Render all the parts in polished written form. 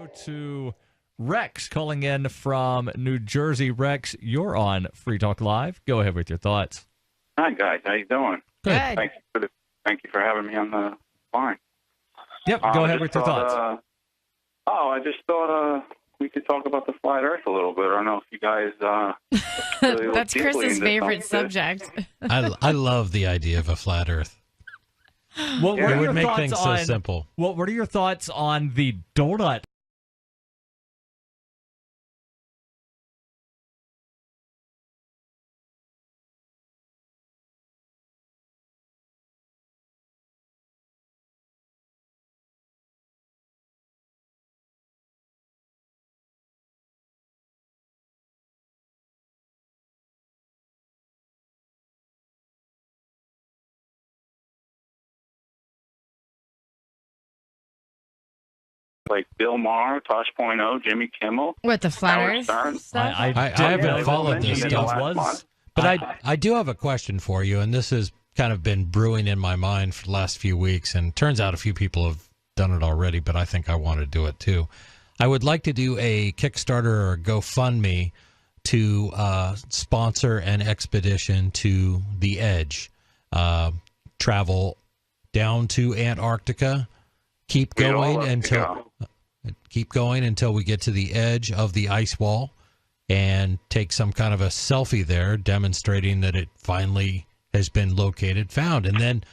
go to Rex calling in from New Jersey. Rex, you're on Free Talk Live. Go ahead with your thoughts. Hi, guys. How you doing? Good. Thank you for having me on the line. Yep, go ahead with your thoughts. I just thought we could talk about the flat Earth a little bit. I don't know if you guys. Really That's Chris's favorite subject. I love the idea of a flat Earth. What It are would your make thoughts things so on- simple. What are your thoughts on the donut? Like Bill Maher, Tosh.0, Jimmy Kimmel. What, the flat Howard Earth Stern. stuff? I definitely haven't followed this mentioned stuff. it was. But I do have a question for you, and this has kind of been brewing in my mind for the last few weeks, and turns out a few people have done it already, but I think I want to do it too. I would like to do a Kickstarter or a GoFundMe to sponsor an expedition to the edge, travel down to Antarctica, keep going until we get to the edge of the ice wall, and take some kind of a selfie there demonstrating that it finally has been found, and then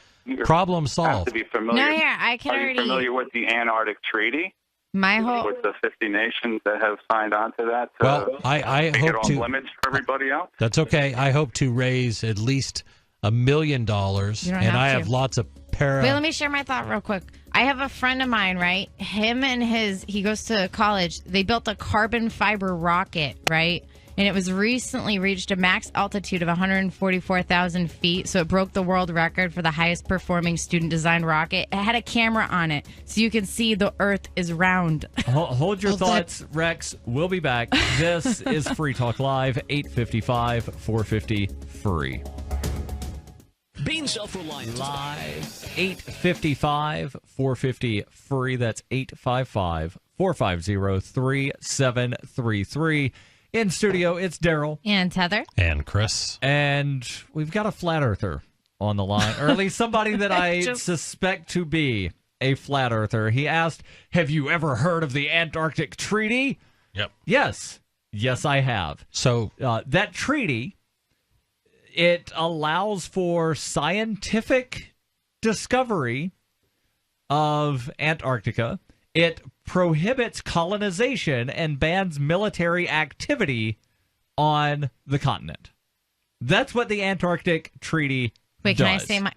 problem Have solved. to be familiar. No, yeah, I can Are you already. familiar with the Antarctic Treaty? My whole. With the 50 nations that have signed on to that? Well, I make it hope off to. limits for everybody else? That's okay. I hope to raise at least $1 million, You don't and have I to. have lots of Wait, let me share my thought real quick. I have a friend of mine, right? Him and he goes to college. They built a carbon fiber rocket, right? And it was recently reached a max altitude of 144,000 feet. So it broke the world record for the highest performing student designed rocket. It had a camera on it, so you can see the Earth is round. Hold your Oh, thoughts, Rex. We'll be back. This is Free Talk Live, 855 450 free. Being self-reliant. Live, 855 450 free. That's 855 450 3733. In studio, it's Daryl. And Tether. And Chris. And we've got a flat earther on the line, or at least somebody that I suspect to be a flat earther. He asked, have you ever heard of the Antarctic Treaty? Yep. Yes, I have. So that treaty, it allows for scientific discovery of Antarctica. It prohibits colonization and bans military activity on the continent. That's what the Antarctic Treaty Wait, does. can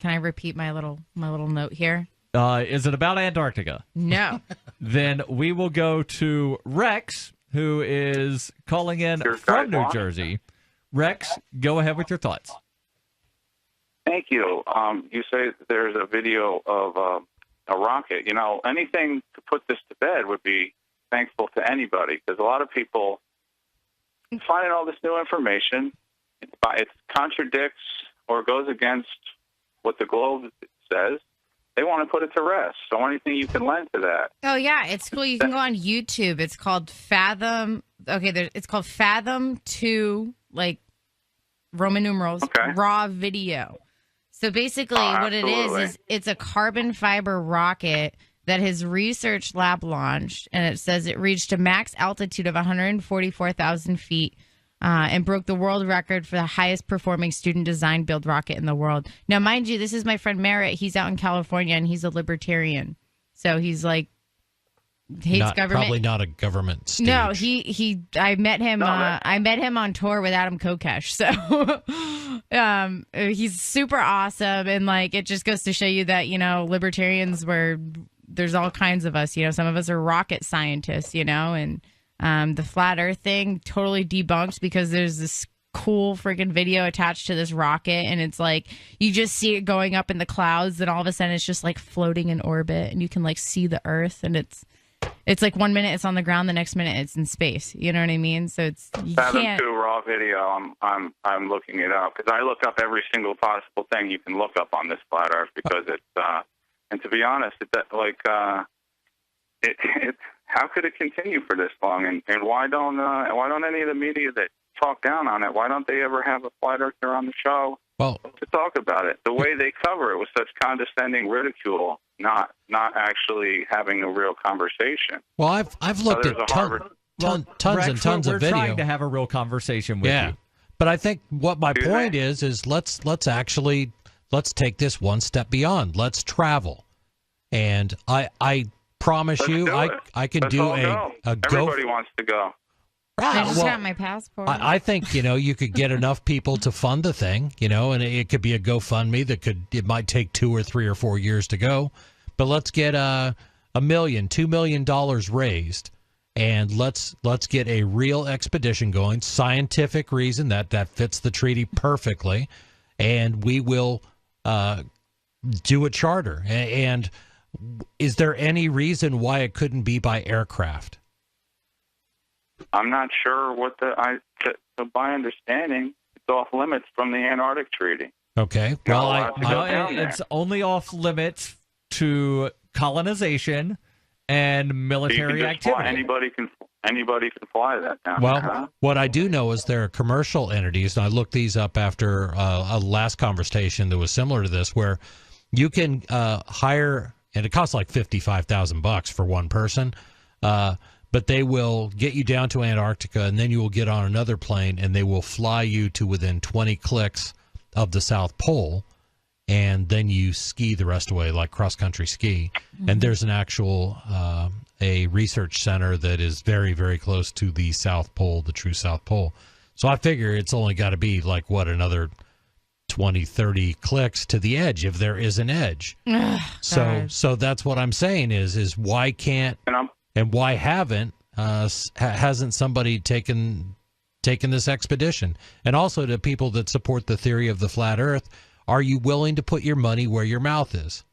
I repeat my little note here? Is it about Antarctica? No. Then we will go to Rex, who is calling in from New Jersey. Rex, go ahead with your thoughts. Thank you. You say there's a video of a rocket. You know, anything to put this to bed would be thankful to anybody, because a lot of people finding all this new information, it contradicts or goes against what the globe says. They want to put it to rest. So anything you can lend to that. Oh yeah, it's cool. You can go on YouTube. It's called Fathom. Okay, it's called Fathom 2, like Roman numerals, raw video. So basically what it is it's a carbon fiber rocket that his research lab launched, and it says it reached a max altitude of 144,000 feet and broke the world record for the highest performing student design build rocket in the world. Now, mind you, this is my friend Merritt. He's out in California, and he's a libertarian. So he's like, hates government. Probably not a government stage. No, I met him. I met him on tour with Adam Kokesh. So, he's super awesome, and like it just goes to show you that libertarians there's all kinds of us. Some of us are rocket scientists. And the flat Earth thing totally debunked because there's this cool freaking video attached to this rocket, and it's like you just see it going up in the clouds, and all of a sudden it's just like floating in orbit, and you can like see the Earth, and it's like 1 minute it's on the ground, the next minute it's in space. You know what I mean? So it's you Fathom can't. 2 raw video. I'm looking it up because I look up every single possible thing you can look up on this flat Earth because it's and to be honest, how could it continue for this long? And why don't any of the media that talk down on it, why don't they ever have a flat earther on the show to talk about it? The way they cover it with such condescending ridicule, not actually having a real conversation. Well, I've looked at tons and tons of video. We're trying to have a real conversation with you. But I think what my point is let's take this one step beyond. Let's travel. And I promise I can do a go. Everybody wants to go. I just got my passport. I think, you could get enough people to fund the thing, and it could be a GoFundMe it might take 2 or 3 or 4 years to go. But let's get $1 million, $2 million raised, and let's get a real expedition going. Scientific reason that fits the treaty perfectly, and we will do a charter. And is there any reason why it couldn't be by aircraft? I'm not sure by understanding, it's off limits from the Antarctic Treaty. Okay. Well, it's only off limits to colonization and military activity. Anybody can fly that down. Well, what I do know is there are commercial entities, and I looked these up after a last conversation that was similar to this, where you can hire, and it costs like $55,000 for one person. But they will get you down to Antarctica, and then you will get on another plane, and they will fly you to within 20 clicks of the South Pole, and then you ski the rest of the way, like cross-country ski. Mm-hmm. And there's an actual a research center that is very, very close to the South Pole, the true South Pole. So I figure it's only got to be like, another 20, 30 clicks to the edge, if there is an edge. So that's what I'm saying is why can't... And why hasn't somebody taken this expedition? And also to people that support the theory of the flat Earth, are you willing to put your money where your mouth is?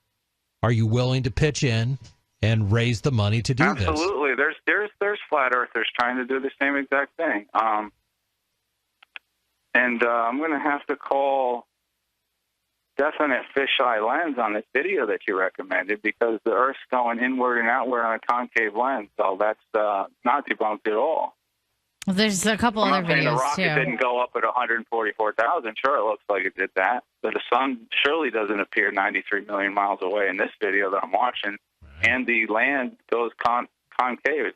Are you willing to pitch in and raise the money to do this? Absolutely. There's flat earthers trying to do the same exact thing. And I'm going to have to call definite fisheye lens on this video that you recommended, because the Earth's going inward and outward on a concave lens, so that's not debunked at all. Well, there's a couple other videos, the rocket didn't go up at 144,000. Sure, it looks like it did that. But the sun surely doesn't appear 93 million miles away in this video that I'm watching. Right. And the land goes concave,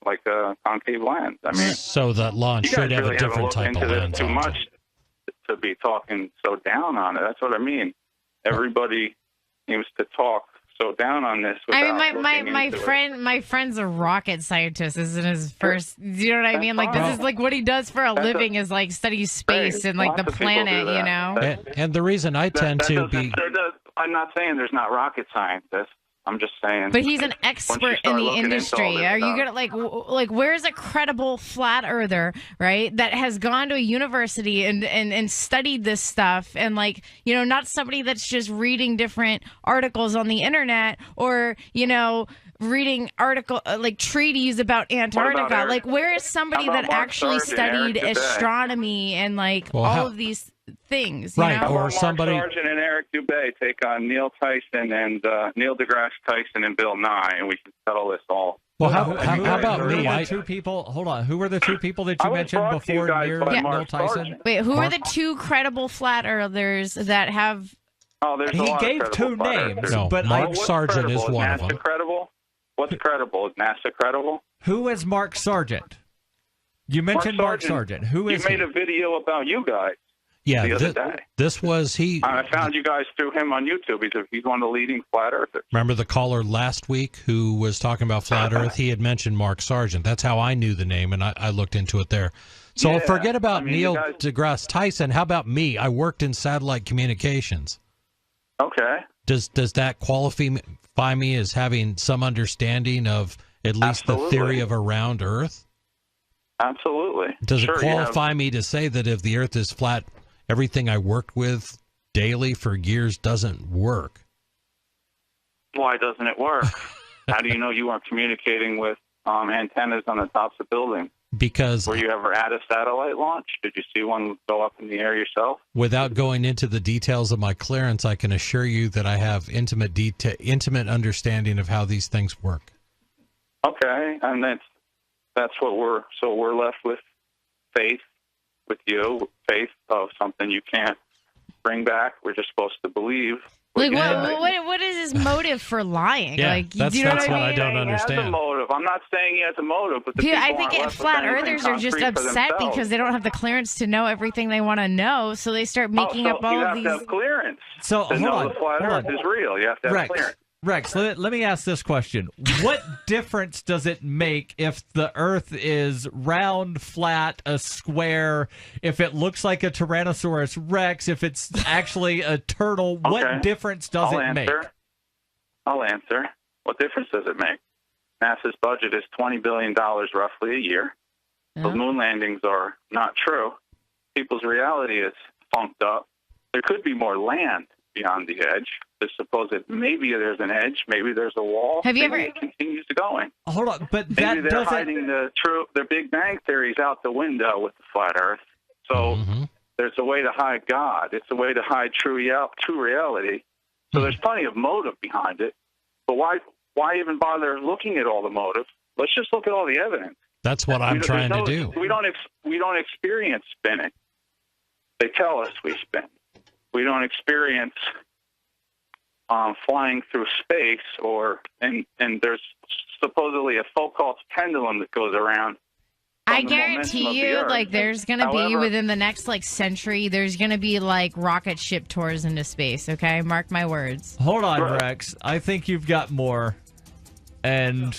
like a concave lens. I mean, so that launch should have a different type of lens. Too much to be talking so down on it. That's what I mean. Everybody seems to talk so down on this. I mean, my friend's a rocket scientist. This isn't his first. You know what I mean? Like, this is like what he does for a living is like study space and like the planet. And the reason I tend to be. I'm not saying there's not rocket scientists. I'm just saying. But he's an expert in the industry. Are you gonna like where's a credible flat earther, right? That has gone to a university and studied this stuff, and not somebody that's just reading different articles on the internet or reading treaties about Antarctica. Where is somebody that actually studied astronomy and all of these things, right? Or somebody. Mark Sargent and Eric Dubé take on Neil Tyson and Neil deGrasse Tyson and Bill Nye, and we can settle this all. Well, how about me? Hold on. Who were the two people that you mentioned before Neil Tyson? Sargent. Wait, who are the two credible flat earthers that have? Oh, there's he gave two names, but Mark Sargent is one of them. Credible? What's credible? Is NASA credible? Who is Mark Sargent? You mentioned Mark Sargent. Who is he? He made a video about you guys. Yeah, the other day. This was he. I found you guys through him on YouTube. He's one of the leading flat earthers. Remember the caller last week who was talking about flat Earth? He had mentioned Mark Sargent. That's how I knew the name, and I looked into it there. So forget about Neil deGrasse Tyson. How about me? I worked in satellite communications. Okay. Does that qualify me as having some understanding of at least the theory of a round Earth? Absolutely. Does it qualify me to say that if the Earth is flat, everything I worked with daily for years doesn't work? Why doesn't it work? How do you know you aren't communicating with antennas on the tops of buildings? Because were you ever at a satellite launch? Did you see one go up in the air yourself? Without going into the details of my clearance, I can assure you that I have intimate understanding of how these things work. Okay, and that's what we're left with faith with you, faith of something you can't bring back. We're just supposed to believe. Like what is his motive for lying? Yeah, like, that's you know what I don't He understand. has a motive. I'm not saying he has a motive, but I think flat earthers are just upset because they don't have the clearance to know everything they want to know, so they start making up all of these. You have to have clearance. So to know the flat Earth is real. You have to have clearance. Rex, let me ask this question. What difference does it make if the Earth is round, flat, a square, if it looks like a Tyrannosaurus Rex, if it's actually a turtle? Okay. What difference does it make? I'll answer. What difference does it make? NASA's budget is $20 billion roughly a year. Those moon landings are not true. People's reality is funked up. There could be more land beyond the edge. There's supposed maybe there's an edge, maybe there's a wall. Have you ever? It continues going. Hold on, but maybe that they're doesn't. hiding the Big Bang theories out the window with the flat Earth. So there's a way to hide God. It's a way to hide true reality. So there's plenty of motive behind it. But why even bother looking at all the motives? Let's just look at all the evidence. That's what I'm trying to do. We don't experience spinning. They tell us we spin. We don't experience flying through space, and there's supposedly a Foucault's pendulum that goes around. I guarantee you, like, there's going to be, within the next, like, century, there's going to be, like, rocket ship tours into space, okay? Mark my words. Hold on, Rex. I think you've got more, and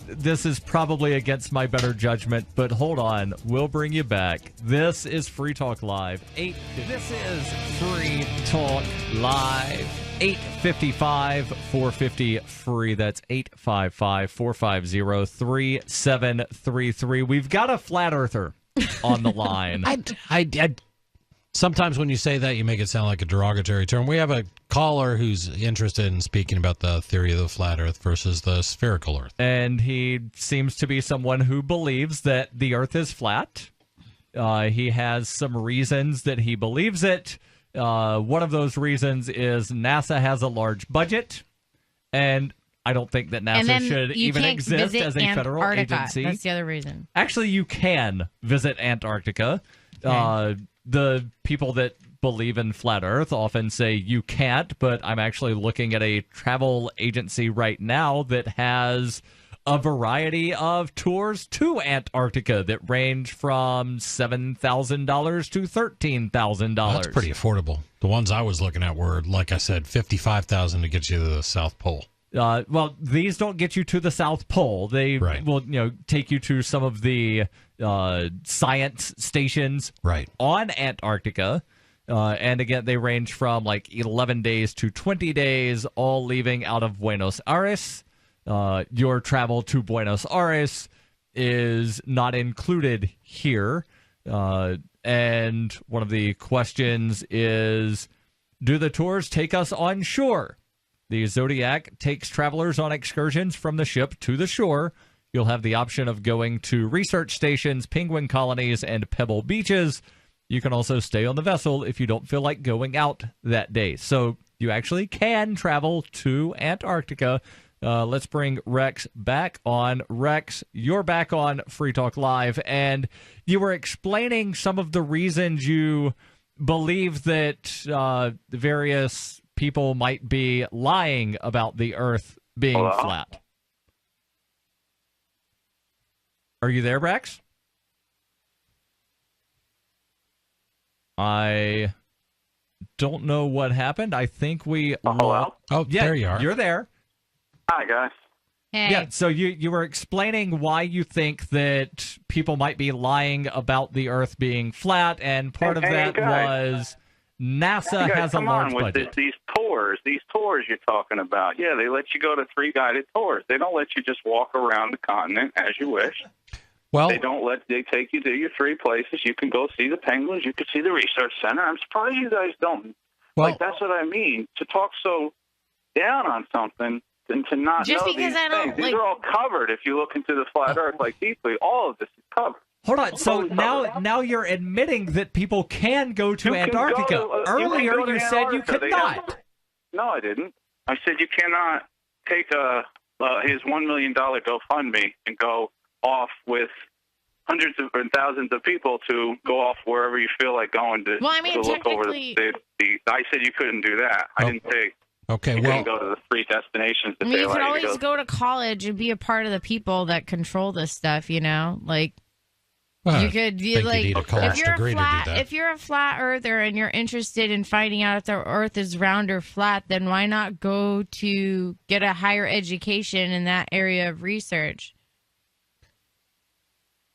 this is probably against my better judgment, but hold on. We'll bring you back. This is Free Talk Live. This is Free Talk Live. 855-450-FREE. That's 855-450-3733. We've got a flat earther on the line. I sometimes when you say that, you make it sound like a derogatory term. We have a caller who's interested in speaking about the theory of the flat earth versus the spherical earth. And he seems to be someone who believes that the earth is flat. He has some reasons that he believes it. One of those reasons is NASA has a large budget, and I don't think that NASA should even exist as a federal agency. That's the other reason. Actually, you can visit Antarctica. Okay. The people that believe in flat Earth often say you can't, but I'm actually looking at a travel agency right now that has a variety of tours to Antarctica that range from $7,000 to $13,000. That's pretty affordable. The ones I was looking at were, like I said, $55,000 to get you to the South Pole. Well, these don't get you to the South Pole. They will, take you to some of the science stations on Antarctica. And again, they range from like 11 days to 20 days, all leaving out of Buenos Aires. Your travel to Buenos Aires is not included here. And one of the questions is, do the tours take us on shore? The Zodiac takes travelers on excursions from the ship to the shore. You'll have the option of going to research stations, penguin colonies, and pebble beaches. You can also stay on the vessel if you don't feel like going out that day. So you actually can travel to Antarctica. Let's bring Rex back on. Rex, you're back on Free Talk Live, and you were explaining some of the reasons you believe that various people might be lying about the Earth being flat. Are you there, Rex? I don't know what happened. I think we... Hello? Oh, yeah, there you are. You're there. Hi, guys. Hey. Yeah, so you were explaining why you think that people might be lying about the Earth being flat, and part of that was NASA has a large budget. These tours you're talking about. Yeah, they let you go to 3 guided tours. They don't let you just walk around the continent as you wish. Well, they take you to your 3 places. You can go see the penguins. You can see the research center. I'm surprised you guys don't. Well, that's what I mean. To talk so down on something and to not just know because these I don't, things. These are all covered. If you look into the flat Earth deeply, all of this is covered. Hold on. So now you're admitting that people can go to Antarctica. Earlier you said you could not. No, I didn't. I said you cannot take a his $1 million GoFundMe and go off with hundreds of and thousands of people to go off wherever you feel like going to, well, I mean, to look over the. I said you couldn't do that. I didn't say. Okay, you couldn't go to the free destinations. I mean, you could always go to college and be a part of the people that control this stuff. You know, like. You could if you're a flat earther and you're interested in finding out if the Earth is round or flat, then why not go to get a higher education in that area of research?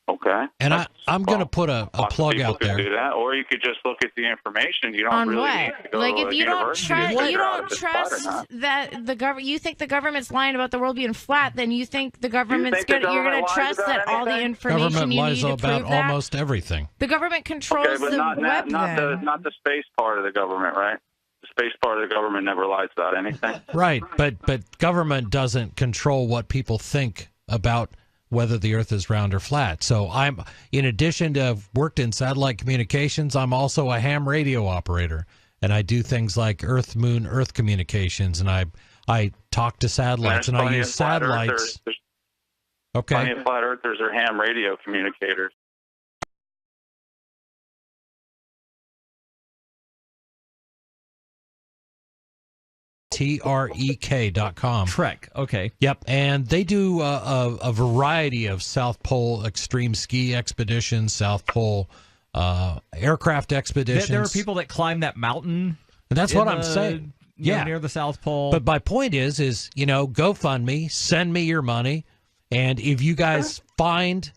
Okay. And I'm going to put a plug out there. Do that, or you could just look at the information. You don't on really what? need to go like to if you don't trust that the government, you think the government's lying about the world being flat, then you think the government's you're going to trust that all the information government you lies need to about prove that? almost everything. The government controls but the web. Not the space part of the government, right? The space part of the government never lies about anything. Right, but government doesn't control what people think about whether the Earth is round or flat. So I'm, in addition to have worked in satellite communications, I'm also a ham radio operator, and I do things like Earth-Moon Earth communications, and I talk to satellites, and I use satellites. Okay. Plenty of flat earthers are ham radio communicators. TREK.com. Trek, okay. Yep, and they do a variety of South Pole extreme ski expeditions, South Pole aircraft expeditions. There are people that climb that mountain. And that's what I'm saying. Yeah, near the South Pole. But my point is GoFundMe, send me your money, and if you guys find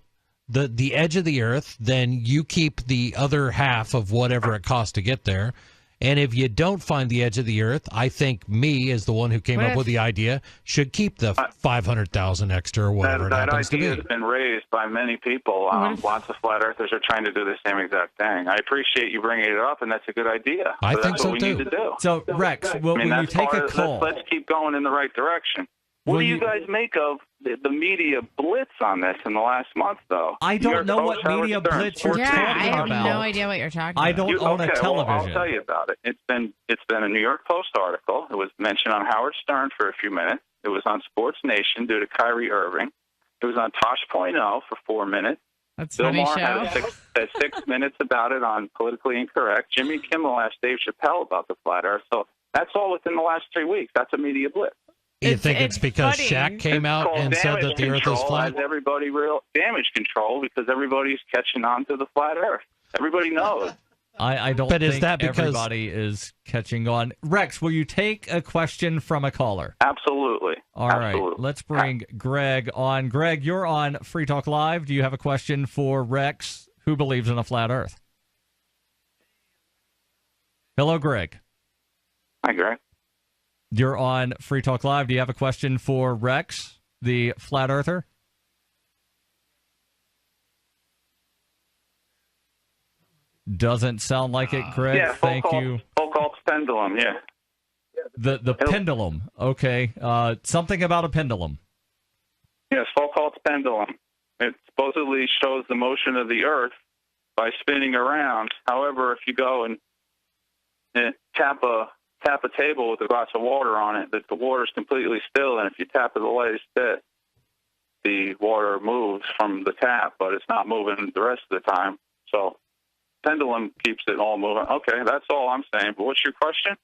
the edge of the Earth, then you keep the other half of whatever it costs to get there. And if you don't find the edge of the Earth, I think me, as the one who came up with the idea, should keep the $500,000 extra or whatever it happens to be. That idea has been raised by many people. Lots of flat earthers are trying to do the same exact thing. I appreciate you bringing it up, and that's a good idea. I think that's so what too. we need to do. So, Rex, will you take a call? Let's keep going in the right direction. What do you guys make of the media blitz on this in the last month, though? I don't know what media blitz you're talking about. I have no idea what you're talking about. I don't own a television. Well, I'll tell you about it. It's been a New York Post article. It was mentioned on Howard Stern for a few minutes. It was on Sports Nation due to Kyrie Irving. It was on Tosh.0 for 4 minutes. That's Bill funny Maher show. had 6 minutes about it on Politically Incorrect. Jimmy Kimmel asked Dave Chappelle about the flat Earth. So that's all within the last 3 weeks. That's a media blitz. You think it's because funny. Shaq came out and said that the Earth is flat? Everybody real damage control because everybody's catching on to the flat Earth. Everybody knows. I don't think everybody is catching on. Rex, will you take a question from a caller? Absolutely. All right. Let's bring Greg on. Greg, you're on Free Talk Live. Do you have a question for Rex, who believes in a flat Earth? Hello, Greg. Hi, Greg. You're on Free Talk Live. Do you have a question for Rex, the flat earther? Doesn't sound like it, Greg. Yeah, thank you. Foucault's pendulum, yeah. The pendulum. Okay. Something about a pendulum. Yes, Foucault's pendulum. It supposedly shows the motion of the Earth by spinning around. However, if you go and tap a table with a glass of water on it, that the water is completely still, and if you tap it the lightest bit, the water moves from the tap, but it's not moving the rest of the time. So pendulum keeps it all moving. Okay, that's all I'm saying. But what's your question?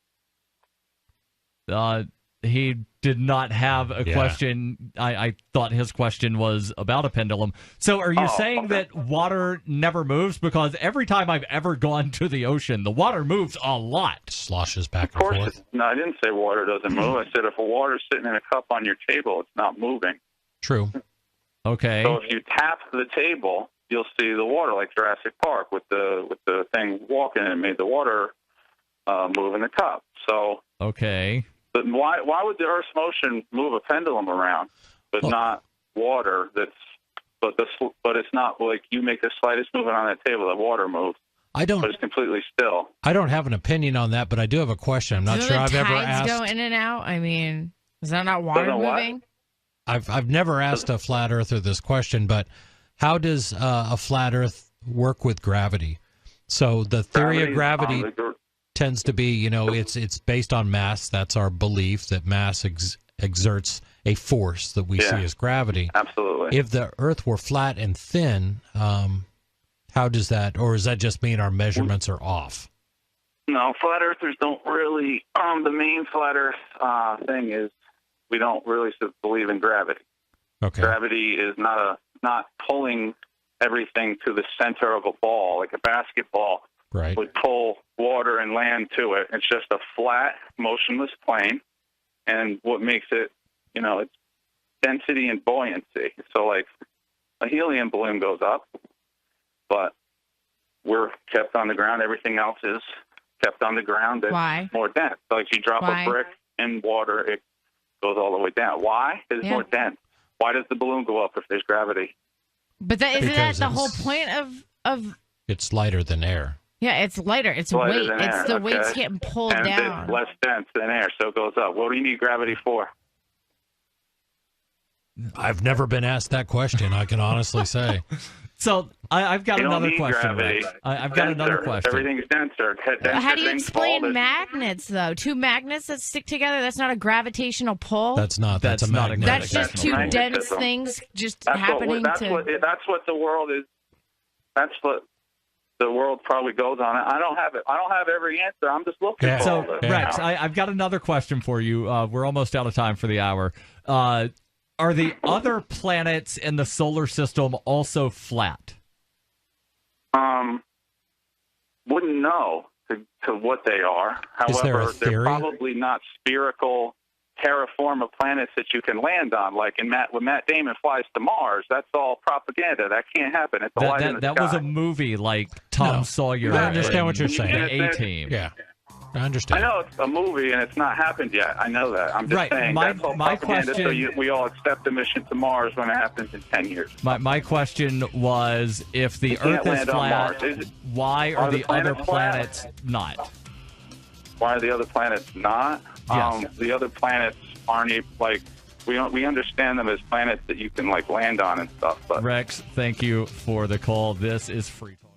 He did not have a question. I thought his question was about a pendulum. So are you saying that water never moves? Because every time I've ever gone to the ocean, the water moves a lot. Sloshes back and forth. No, I didn't say water doesn't move. I said if a water's sitting in a cup on your table, it's not moving. True. Okay. So if you tap the table, you'll see the water, like Jurassic Park with the thing walking, and it made the water move in the cup. So okay. But why would the Earth's motion move a pendulum around, but not water? But it's not like you make the slightest movement on that table, that water moves. But it's completely still. I don't have an opinion on that, but I do have a question. I'm not sure I've ever asked. Go in and out. I mean, is that not water moving? I've never asked a flat earther this question, but how does a flat Earth work with gravity? So the theory of gravity tends to be, it's based on mass. That's our belief that mass exerts a force that we see as gravity. Absolutely. If the Earth were flat and thin, how does that, or does that just mean our measurements are off? No, flat earthers don't really. The main flat Earth thing is we don't really believe in gravity. Okay. Gravity is not pulling everything to the center of a ball like a basketball would pull water and land to it. It's just a flat, motionless plane, and what makes it, it's density and buoyancy. So, like, a helium balloon goes up, but we're kept on the ground. Everything else is kept on the ground. It's more dense. So if you drop a brick in water, it goes all the way down. Why? It's more dense. Why does the balloon go up if there's gravity? But isn't that the whole point of? It's lighter than air. Yeah, it's lighter. It's weight. It's the weight's getting pulled down. And it's less dense than air, so it goes up. What do you need gravity for? I've never been asked that question, I can honestly say. So I've got another question. I've got another question. Everything's denser. How do you explain magnets, though? Two magnets that stick together, that's not a gravitational pull? That's a magnet. That's just two dense things happening. That's what the world is. That's what the world probably goes on. I don't have it. I don't have every answer. I'm just looking for all this. Rex, I've got another question for you. We're almost out of time for the hour. Are the other planets in the solar system also flat? Wouldn't know to what they are. However, they're probably not spherical terraform of planets that you can land on. Like when Matt Damon flies to Mars, that's all propaganda. That can't happen. It's a light in the sky. That was a movie like Tom Sawyer. I understand what you're saying. The A-Team. Yeah. I understand. I know it's a movie and it's not happened yet. I know that. I'm just saying that's all propaganda. So we all accept the mission to Mars when it happens in 10 years. My question was, if the Earth is flat, why are the other planets not? Why are the other planets not? Yes. The other planets aren't like we understand them as planets that you can like land on and stuff. But Rex, thank you for the call. This is Free Talk.